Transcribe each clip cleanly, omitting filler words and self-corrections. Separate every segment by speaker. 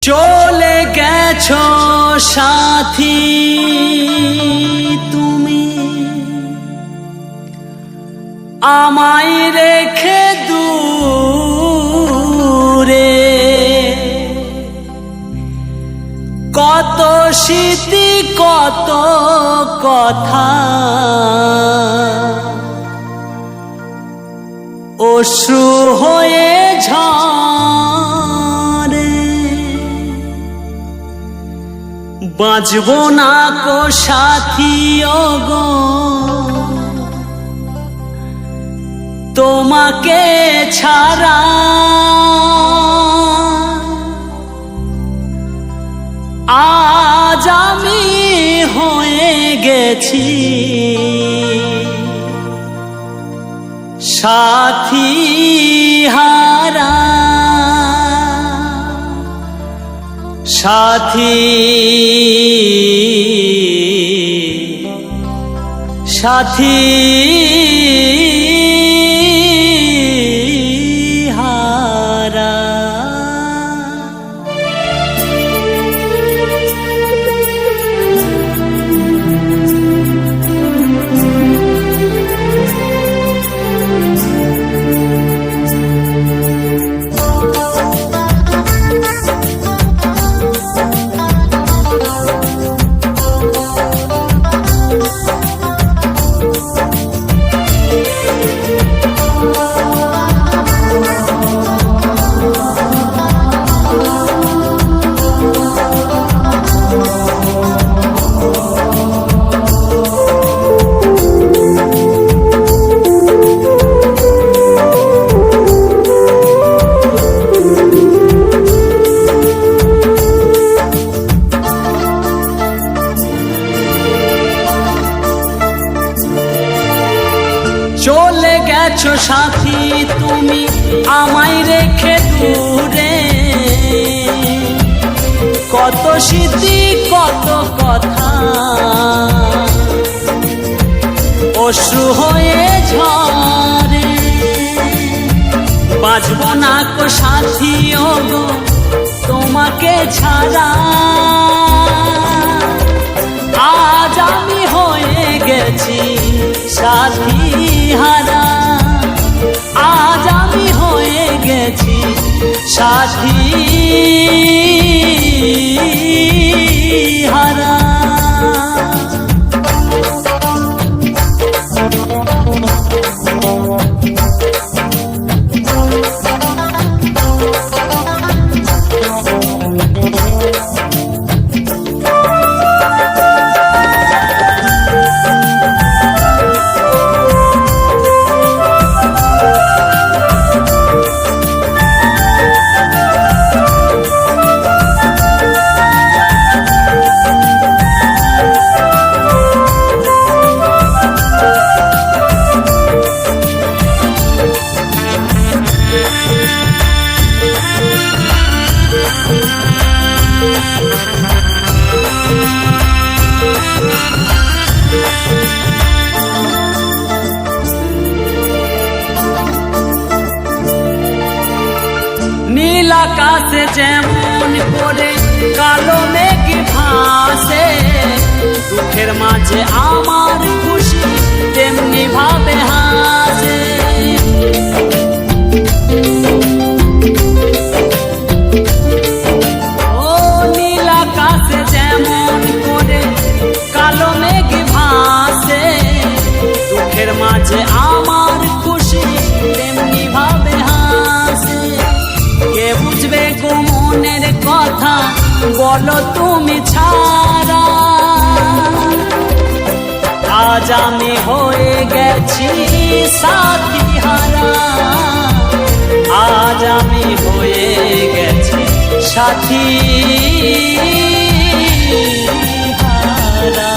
Speaker 1: চলে গেছো সাথী তুমি আমায় রেখে দূরে, কত স্মৃতি কত কথা অশ্রু হয়ে ঝরে, বাঁচবো না কো সাথী ওগো তোমাকে ছাড়া। আজ আমি হয়ে গেছি সাথী হারা, সাথী সাথী হারা। চলে গেছো সাথী তুমি আমায় রেখে দূরে, কত স্মৃতি কত কথা অশ্রু হয়ে ঝরে, বাঁচবো না কো সাথী ওগো তোমাকে ছাড়া। আজ আমি হয়ে গেছি সাথী হারা, আজ আমি হয়ে গেছি সাথী হারা। নীল আকাশে যেমন করে কালো মেঘ ভাসে, দুঃখের মাঝে আমার খুশি তেমনি ভাবে হাসে। ও নীল আকাশে যেমন করে কালো মেঘ ভাসে, দুঃখের মাঝে আমার খুশি তেমনি ভাবে হাসে। কে বুঝবে গো মনের কথা বলো তুমি ছাড়া, আজ আমি হয়ে গেছি সাথী হারা, আজ আমি হয়ে গেছি সাথী হারা।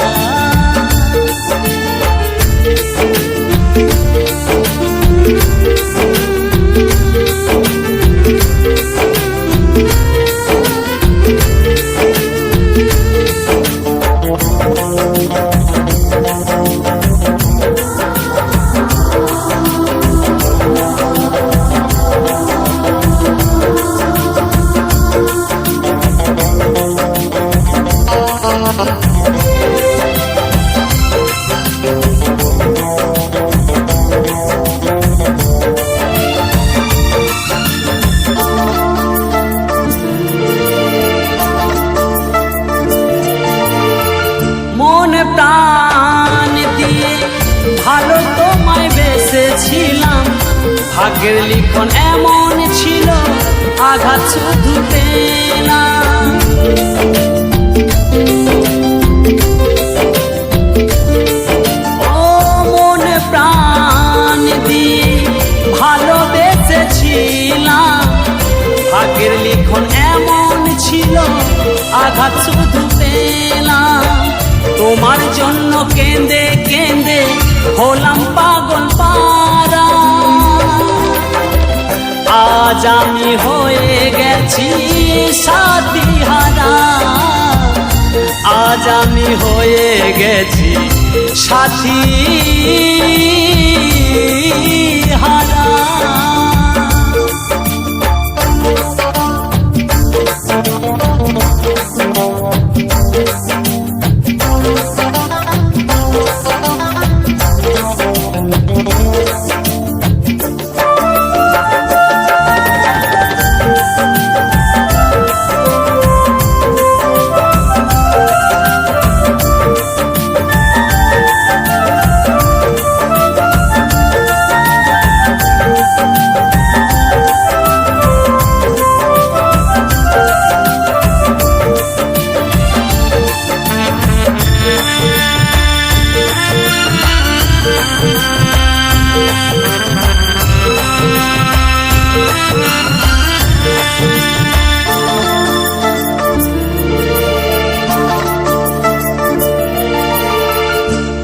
Speaker 1: ভাগ্যের লিখন এমন ছিল, আঘাত শুধু পেলাম। ও মন প্রাণ দিয়ে ভালোবেসেছিলাম, ভাগ্যের লিখন এমন ছিল, আঘাত শুধু পেলাম। তোমার জন্য কেঁদে কেঁদে হলাম পাগল পারা, আজ আমি হয়ে গেছি সাথী হারা, আজ আমি হয়ে গেছি সাথী হারা।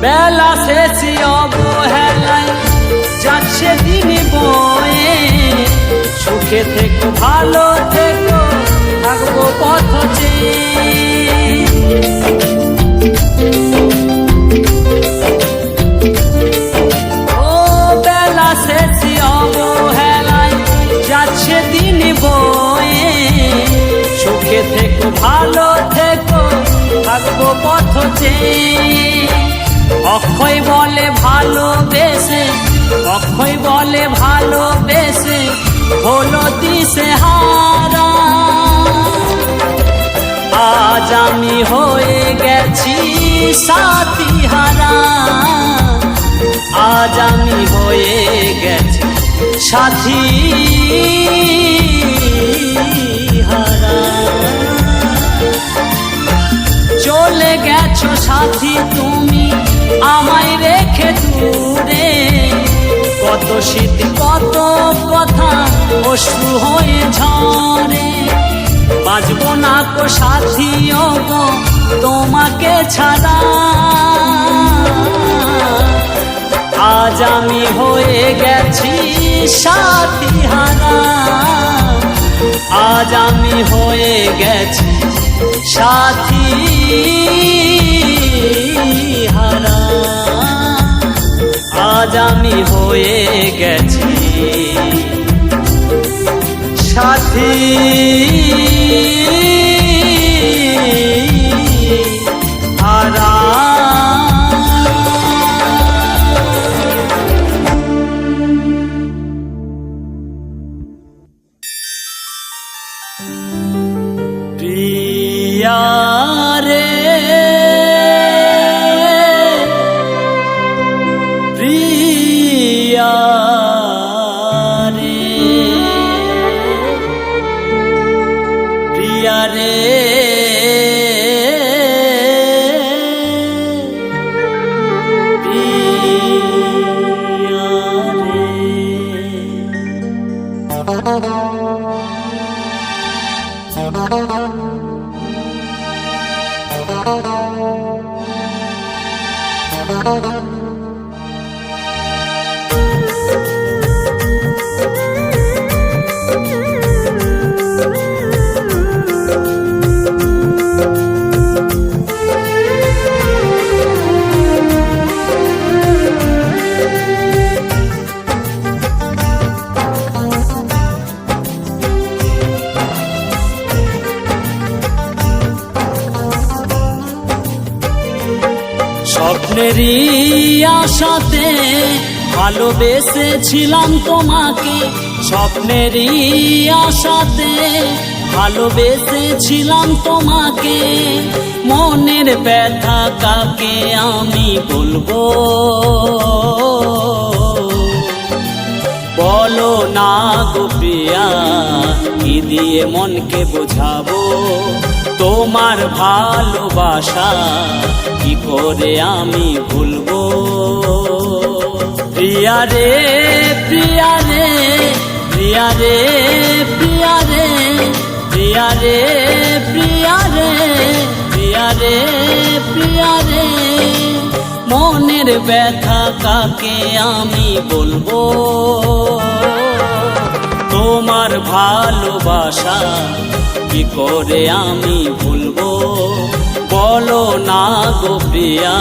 Speaker 1: বেলা শেষে অবহেলায় যাচ্ছে দিন বয়ে, সুখে থেকো ভালো থেকো থাকবো পথ চেয়ে। ও বেলা শেষে অবহেলায় যাচ্ছে দিন বয়ে, সুখে থেকো ভালো থেকো থাকবো পথ চেয়ে। অক্ষয় বলে ভালোবেসে, অক্ষয় বলে ভালোবেসে হলো দিশে হারা, আজ আমি হয়ে গেছি সাথী হারা, আজ আমি হয়ে গেছি সাথী হারা। চলে গেছো সাথী তুমি আমায় রেখে দূরে, কত স্মৃতি কত কথা অশ্রু হয়ে ঝরে, বাঁচবো না কো সাথী গো তোমাকে ছাড়া, আজ আমি হয়ে গেছি সাথী হারা, আজ আমি হয়ে গেছি সাথী হারা, আজ আমি হয়ে গেছি সাথী হারা। প্রিয়া রে প্রিয়া রে প্রিয়া রে স্বপ্নেরই আশাতে ভালোবেসেছিলাম তোমাকে, স্বপ্নেরই আশাতে ভালোবেসেছিলাম তোমাকে, মনের ব্যথা কাকে আমি বলবো, বলো না গো প্রিয়া, কি দিয়ে মনকে বোঝাবো তোমার ভালোবাসা, কি করে আমি ভুলবো। প্রিয়া রে প্রিয়া রে প্রিয়া রে প্রিয়া রে প্রিয়া রে প্রিয়া রে প্রিয়া রে প্রিয়া রে, মনের ব্যথা কাকে আমি বলবো, তোমার ভালোবাসা কি করে আমি ভুলবো। বলো না গো প্রিয়া,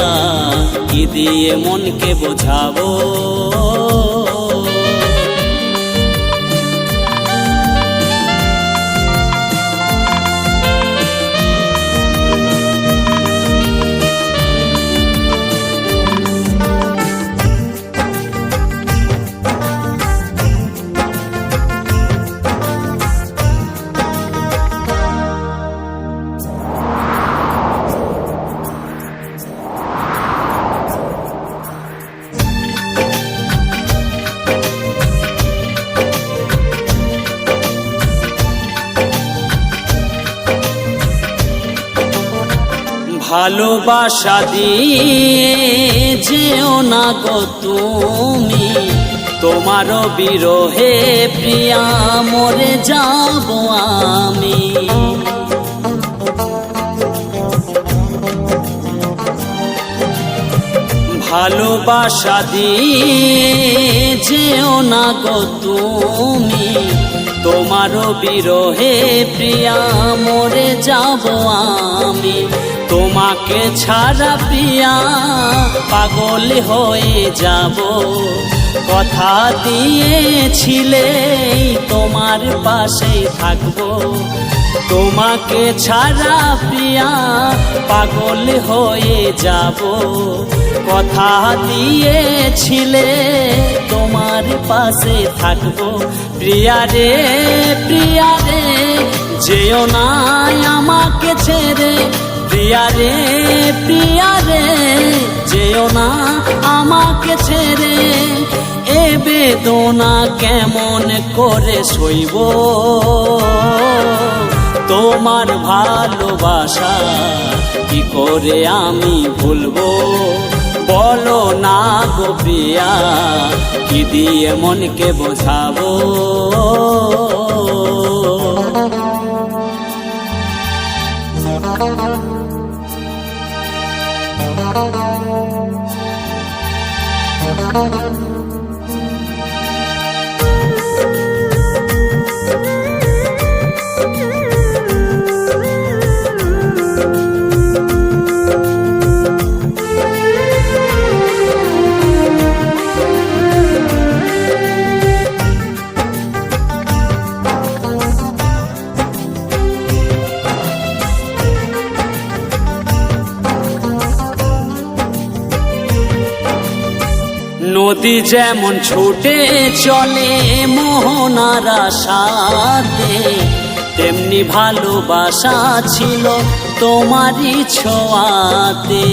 Speaker 1: কি দিয়ে মনকে বোঝাবো। ভালোবাসা দিয়ে যেও না গো তুমি, তোমার বিরহে প্রিয়া মরে যাব আমি। ভালোবাসা দিয়ে যেও না গো তুমি, তোমার বিরহে প্রিয়া মরে যাব আমি। তোমাকে ছাড়া প্রিয়া পাগল হয়ে যাব, কথা দিয়েছিলে তোমার পাশে থাকবো। তোমাকে ছাড়া প্রিয়া পাগল হয়ে যাব, কথা দিয়েছিলে তোমার পাশে থাকবো। প্রিয়া রে প্রিয়া রে যেও না আমাকে ছেড়ে, প্রিয়া রে প্রিয়া রে যেও না আমাকে ছেড়ে। এ বেদনা কেমন করে সইব, তোমার ভালোবাসা কি করে আমি ভুলবো। বলো না গো প্রিয়া, কি দিয়ে মনকে বোঝাবো। নদী যেমন ছুটে চলে মোহনার আশাতে, তেমনি ভালোবাসা ছিল তোমারই ছোঁয়াতে।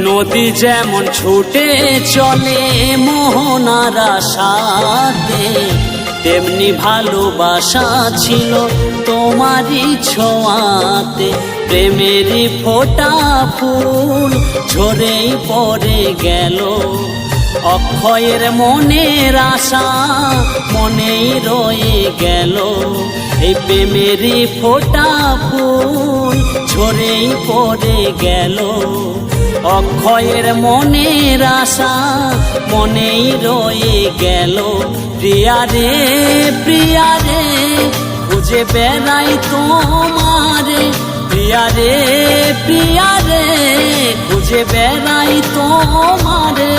Speaker 1: নদী যেমন ছুটে চলে মোহনার আশাতে, তেমনি ভালোবাসা ছিল তোমারই ছোঁয়াতে। প্রেমেরই ফোটা ফুল ঝরেই পড়ে গেল, অক্ষয়ের মনের আশা মনেই রয়ে গেল। এই প্রেমেরই ফোটা ফুল ঝরেই পড়ে গেল, অক্ষয়ের মনের আশা মনেই রয়ে গেল। প্রিয়া রে প্রিয়া রে খুঁজে বেড়াই তোমারে, প্রিয়া রে প্রিয়া রে খুঁজে বেড়াই তোমারে।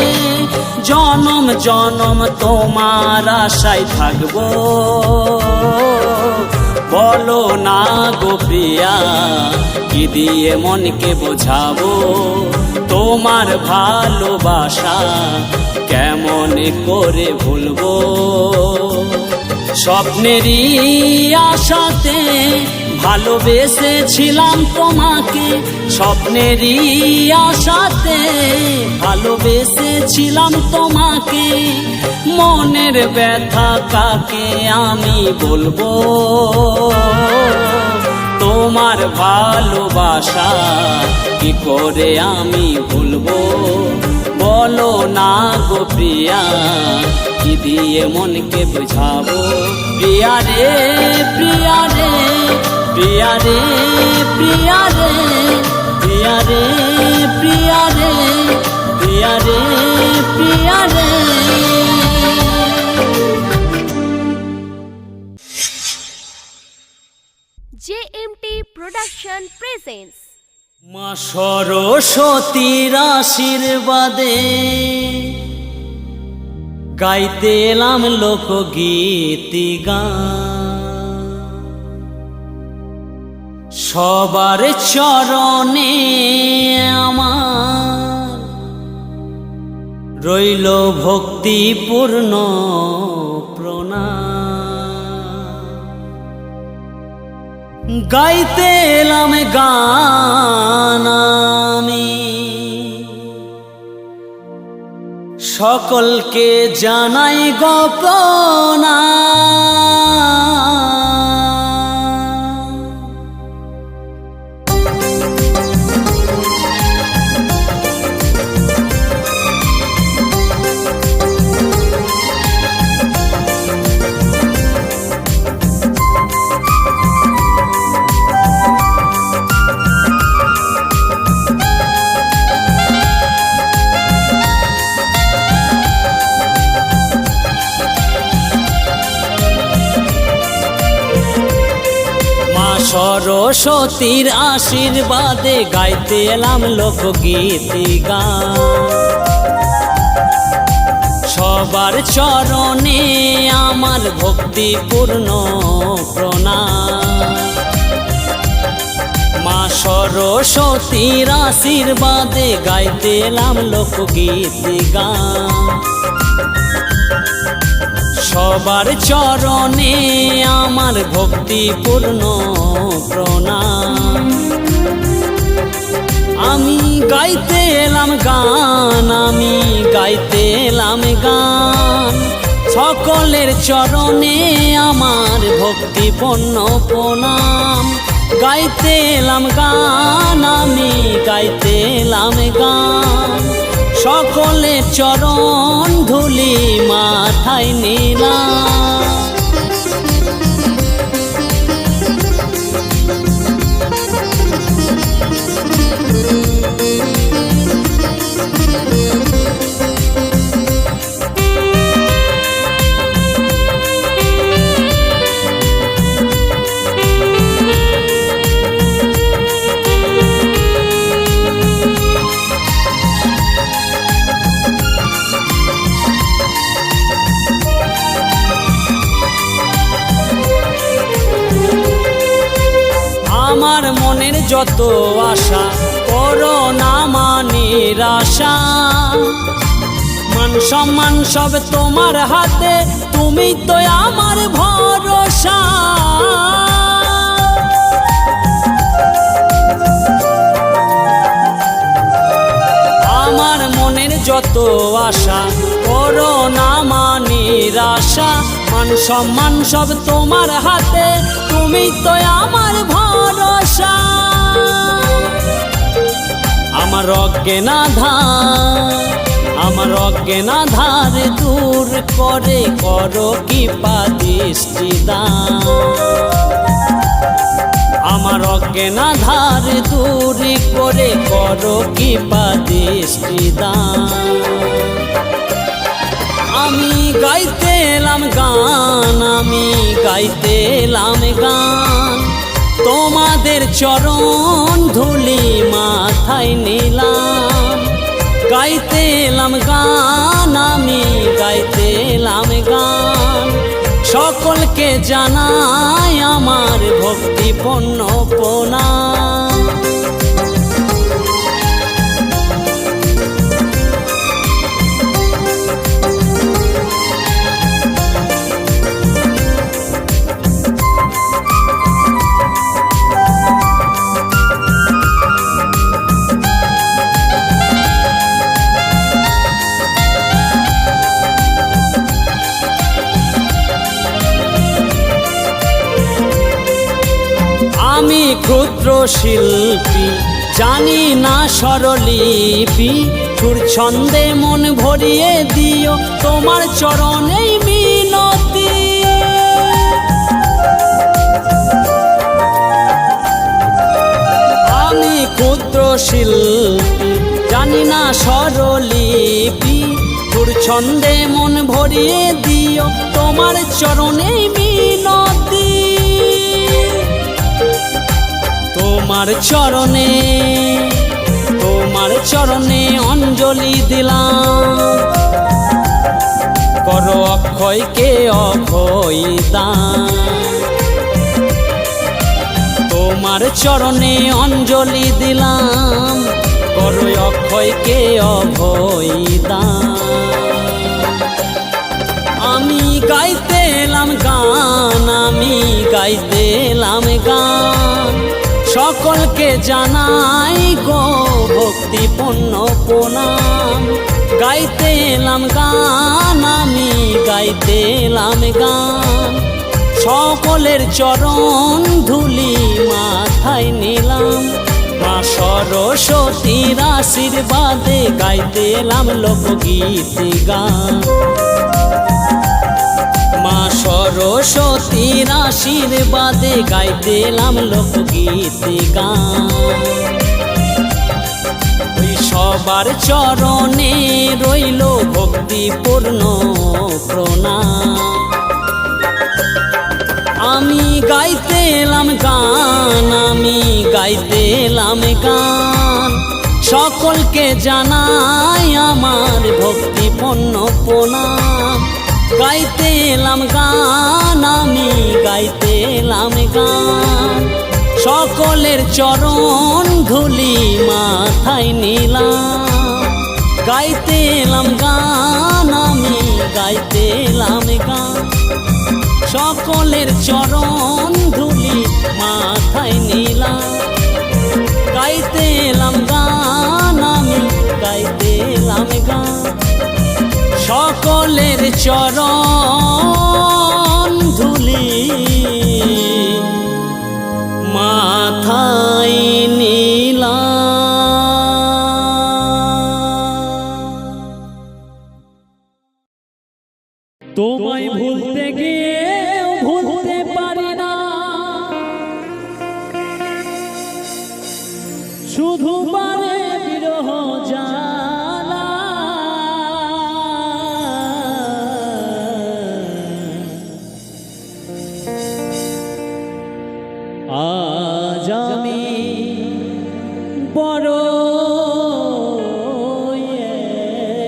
Speaker 1: জনম জনম তোমার আশায় থাকবো, বলো না গো প্রিয়া, কি দিয়ে মনকে বোঝাবো। তোমার ভালোবাসা কেমন করে ভুলবো। স্বপ্নেরই আশাতে ভালোবেসেছিলাম তোমাকে স্বপ্নেরই আশাতে, ভালোবেসেছিলাম তোমাকে মনের ব্যথা কাকে আমি বলবো। তোমার ভালোবাসা কি করে আমি ভুলবো, বলো না গো প্রিয়া, কি দিয়ে মনকে বুঝাবো। প্রিয়া রে প্রিয়া রে প্রিয়া রে প্রিয়া রে প্রিয়া রে প্রিয়া রে প্রিয়া রে প্রিয়া রে।
Speaker 2: JMT Production presents
Speaker 1: মা সরস্বতীর আশীর্বাদে গাইতে এলাম লোকগীত গান, সবার চরণে আমার রইল ভক্তিপূর্ণ প্রণাম। গাইতে এলাম গান আমি, সকলকে জানাই গো প্রণাম। সরস্বতীর আশীর্বাদে গাইতে এলাম লোকগীত গান, সবার চরণে আমার ভক্তিপূর্ণ প্রণাম। মা সরস্বতীর আশীর্বাদে গাইতে এলাম লোকগীত গান, সবার চরণে আমার ভক্তিপূর্ণ প্রণাম। আমি গাইতে এলাম গান, আমি গাইতে এলাম গান, সকলের চরণে আমার ভক্তিপূর্ণ প্রণাম। গাইতে এলাম গান, আমি গাইতে এলাম গান, সকলের চরণ ধুলি মাথায় নিলাম। আমার মনের যত আশা করো না নিরাশা, মান সম্মান সব তোমার হাতে, তুমি তো আমার ভরসা। আমার মনের যত আশা করো না নিরাশা, মান সম্মান সব তোমার হাতে, তুমি তো আমার ভরসা। আমার অজ্ঞানাধার দূর করে করো কৃপা দৃষ্টি দান। আমার অজ্ঞানাধার দূর করে করো কৃপা দৃষ্টি দান। আমি গাইতে এলাম গান, আমি গাইতে এলাম গান, তোমাদের চরণ ধুলি মাথায় নিলাম। গাইতে এলাম গান, আমি গাইতে এলাম গান, সকলকে জানাই আমার ভক্তিপূর্ণ প্রণাম। ক্ষুদ্র শিল্পী, জানি না স্বরলিপি, সুর ছন্দে মন ভরিয়ে দিও, তোমার চরণেই মিনতি। আমি ক্ষুদ্র শিল্পী, জানি না স্বরলিপি, সুর ছন্দে মন ভরিয়ে দিও, তোমার চরণেই মিনতি। তোমার চরণে অঞ্জলি দিলাম, করো অক্ষয়কে অক্ষয় দান। তোমার চরণে অঞ্জলি দিলাম, করো অক্ষয়কে অভয় দান। আমি গাইতে এলাম গান, সকলকে জানাই গো ভক্তিপূর্ণ প্রণাম। গাইতে এলাম গান, সকলের চরণ ধুলি মাথায় নিলাম। মা সরস্বতীর আশীর্বাদে গাইতে এলাম লোকগীত গান। মা সরস্বতীর আশীর্বাদে গাইতে এলাম লোকগীত গান। ওই সবার চরণে রইল ভক্তিপূর্ণ প্রণাম। আমি গাইতে এলাম গান, সকলকে জানাই আমার ভক্তিপূর্ণ প্রণাম। গাইতে এলাম গান, সকলের চরণ ধুলি মাথায় নিলাম। গাইতে এলাম গান, সকলের চরণ ধুলি মাথায় নিলাম। গাইতে এলাম গান, সকলের চরণ ধুলি মাথায় নিলাম। তোমায় ভুলতে গিয়ে ভুলতে পারি না, শুধু পারে বিরহ জ্বালা। আজ আমি বড়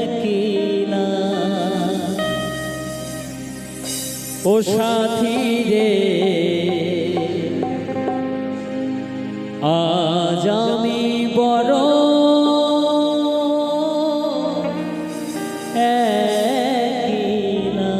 Speaker 1: একলা, ও সাথী রে, আজ আমি বড় একলা।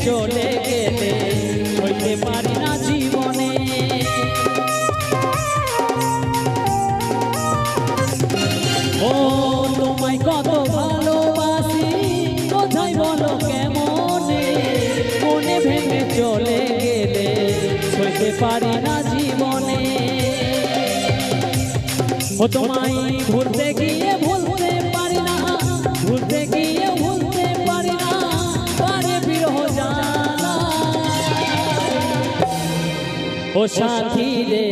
Speaker 1: চলে গেলে হইতে পারি না জীবনে। ও তোমায় কত ভালোবাসি, কোথায় বলো কেমনে, মনে ভেঙে চলে গেলে হইতে পারি না জীবনে। ও তোমায় ভুলতে গিয়ে ভুলতে পারি না, ভুলতে গিয়ে ভুলতে পারি না, পারে বিরহ জ্বালা। ও সাথী রে,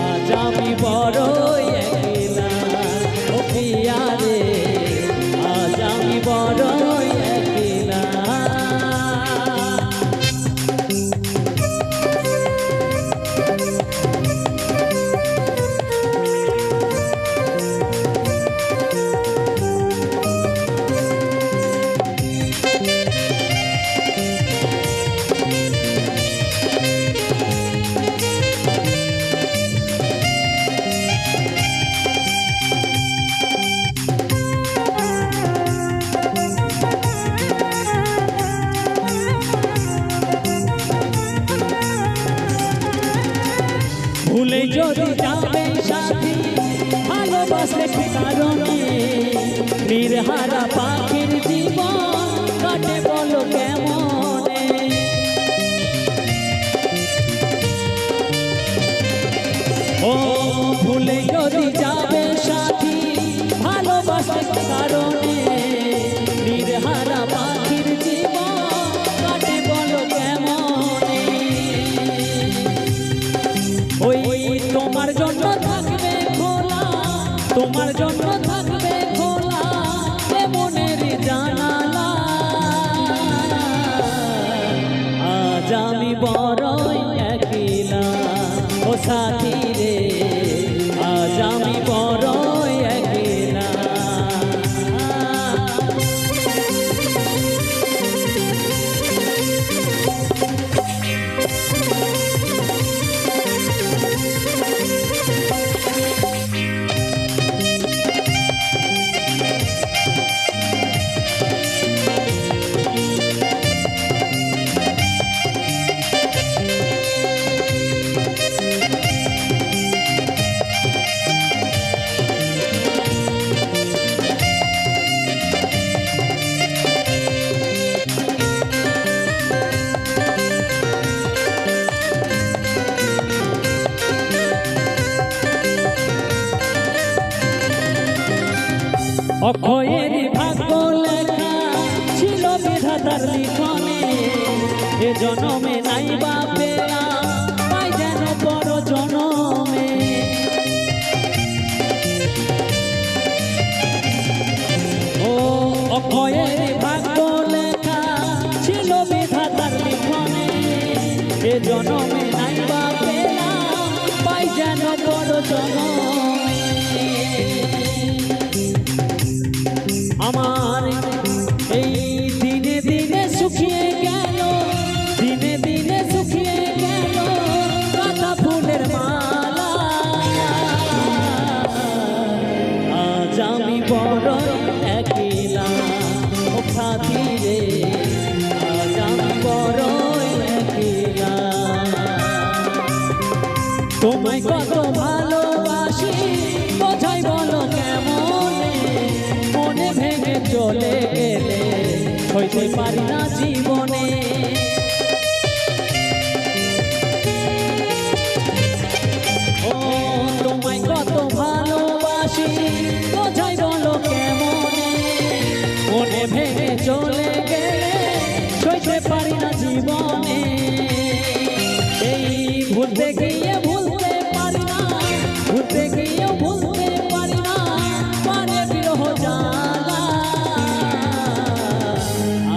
Speaker 1: আজ আমি বড় একলা। ও প্রিয়া রে, আজ আমি ভালোবাসে কারণে নির্হারা পাখির জীবন কাটে বলো কেমনে। ও ভুলে যদি যাবে সাথী ভালোবাসে কারণে নির্হারা পাখির জীবন কাটে বলো কেমনে। ওই তোমার জন্য থাকবে খোলা, তোমার জন্য থাকবে খোলা মনের জানালা। আজ আমি বড়ই একলা ও সাথী রে, আজ আমি বড়ই একলা। অক্ষয়ের ভাগ্য লেখা ছিল বিধাতার লিখনে, এ জনমে নাই বা পেলাম পাই যেন বড় জনমে। ও অক্ষয়ের ভাগ্য লেখা ছিল বিধাতার লিখনে, এ জনমে নাই বা পেলাম পাই যেন বড় জনমে। আমার এই দিনে দিনে শুকিয়ে গেল, দিনে দিনে শুকিয়ে গেল গাঁদা ফুলের মালা। আজ আমি বড়ই একলা ও সাথী রে, আজ আমি বড়ই একলা। তোমায় কত ভালোবাসি বোঝাই বলো কেমনে, মনে ভেঙে চলে গেলে সইতে পারি না জীবনে। ও তোমায় কত ভালোবাসি বোঝাই বলো কেমনে, মনে ভেঙে চলে গেলে সইতে পারি না জীবনে। এই ভুলতে গিয়ে ভুলতে পারি না, ভুলতে গিয়ে ভুলতে পারি না মানে বিরহ জ্বালা।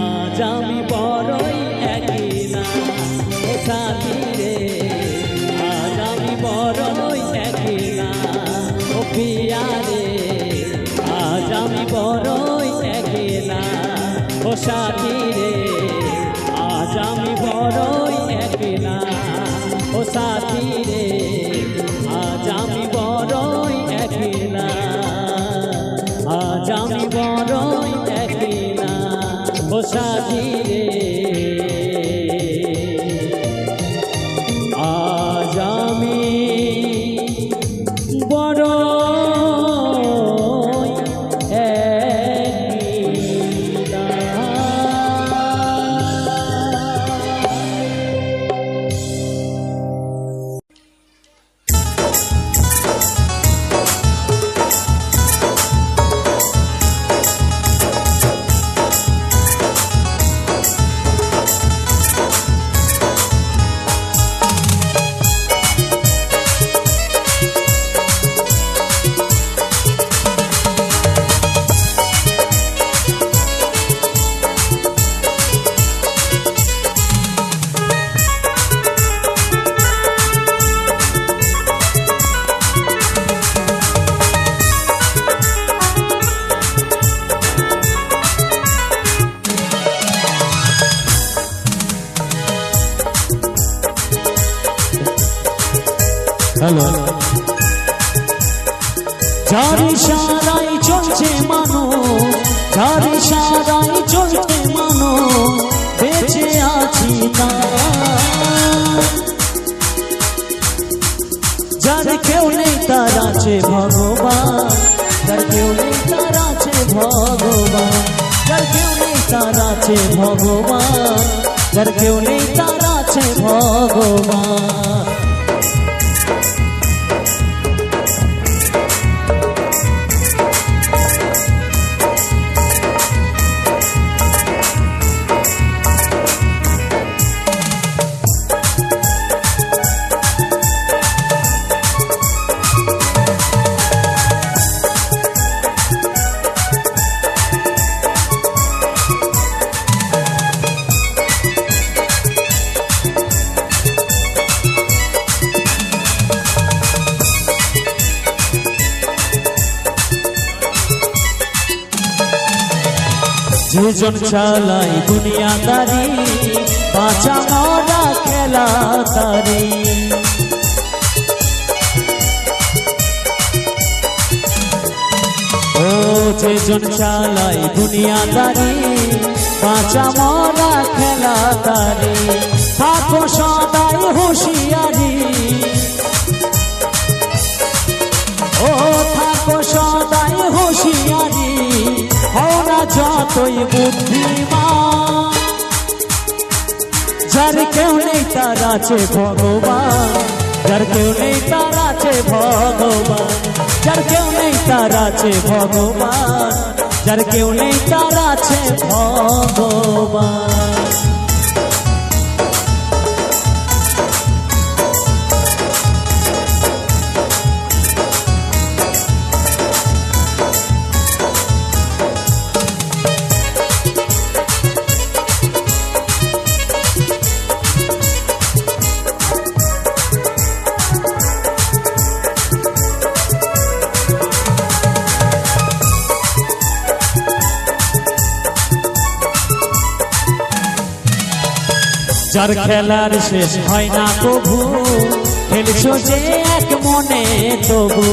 Speaker 1: আজ আমি বড়ই একলা ও সাথী রে, আজ আমি বড়ই একলা ও পিয়া রে, আজ আমি বড়ই একলা ও সাথী রে, আজ আমি বড়ই একলা ও সাথী রে, আজ আমি বড়ই একলা, আজ আমি বড়ই একলা ও সাথী রে, আজ আমি বড়ই একলা।
Speaker 3: হ্যালো,
Speaker 1: যার ইশারায় চলছে মানুষ, যার ইশারায় চলছে মানুষ, বেঁচে আছি না। যার কেউ নেই তার আছে ভগবান, তার আছে ভগবান, যার কেউ নেই তার আছে ভগবান। যেজন চালাই দুনিয়াদারি, বাঁচা মরা খেলা তারি। ও যেজন চালাই দুনিয়াদারি, বাঁচা মরা খেলা তারি। থাকো সদাই হুঁশিয়ারি, ও থাকো সদাই হুঁশিয়ারি, হওয়া যতই বুদ্ধিমান, যার কেউ নেই তার আছে ভগবান, যার কেউ নেই তার আছে ভগবান, যার কেউ নেই তার আছে ভগবান, যার কেউ নেই তার আছে ভগবান। যার খেলার শেষ হয় না কবু, খেলছো যে এক মনে তবু।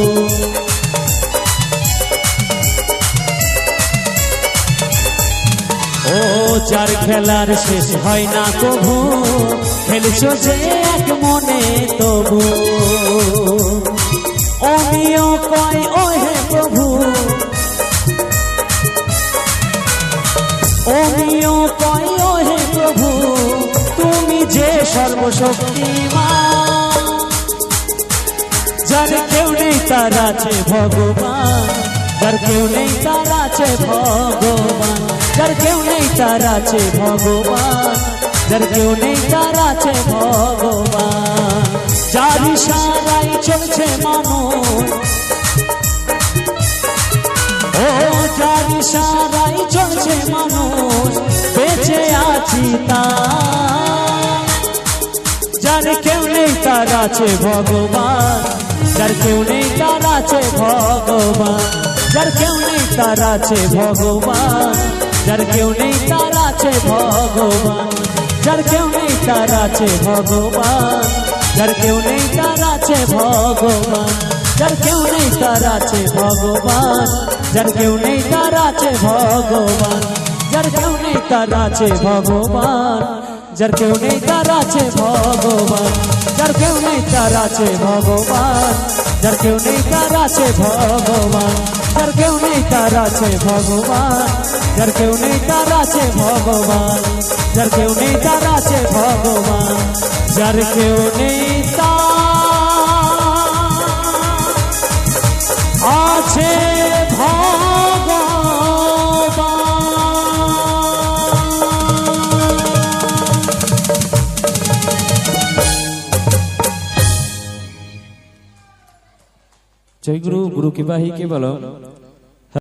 Speaker 1: ও যার খেলার শেষ হয় না কবু, খেলছো যে এক মনে তবু। অমিও কয় ও হে প্রভু, অমিও কয় ও হে প্রভু, তুমি যে সর্বশক্তিমান, যার কেউ নেই তার আছে ভগবান, যার কেউ নেই তার আছে ভগবান, যার কেউ নেই তার আছে ভগবান, যার কেউ নেই তার আছে ভগবান। যার ইশারায় চলছে মানুষ, ও যার ইশারায় চলছে মানুষ, বেঁচে আছি তার, যার কেউ নেই তার আছে ভগবান, যার কেউ নেই তার আছে ভগবান, যার কেউ নেই তার আছে ভগবান, যার কেউ নেই তার আছে ভগবান, যার কেউ নেই তার আছে ভগবান, যার কেউ নেই তার আছে ভগবান, যার কেউ নেই তার আছে ভগবান, যার কেউ নেই তার আছে ভগবান, যার কেউ নেই তার আছে ভগবান, যার কেউ নেই তার আছে ভগবান, যার কেউ নেই তার আছে ভগবান, যার কেউ নেই তার আছে ভগবান, যার কেউ নেই তার আছে ভগবান, যার কেউ নেই তার আছে ভগবান, যার কেউ নেই তার আছে ভগবান, যার কেউ নেই তার আছে জয় গুরু, গুরু কি বাহি কে বলো।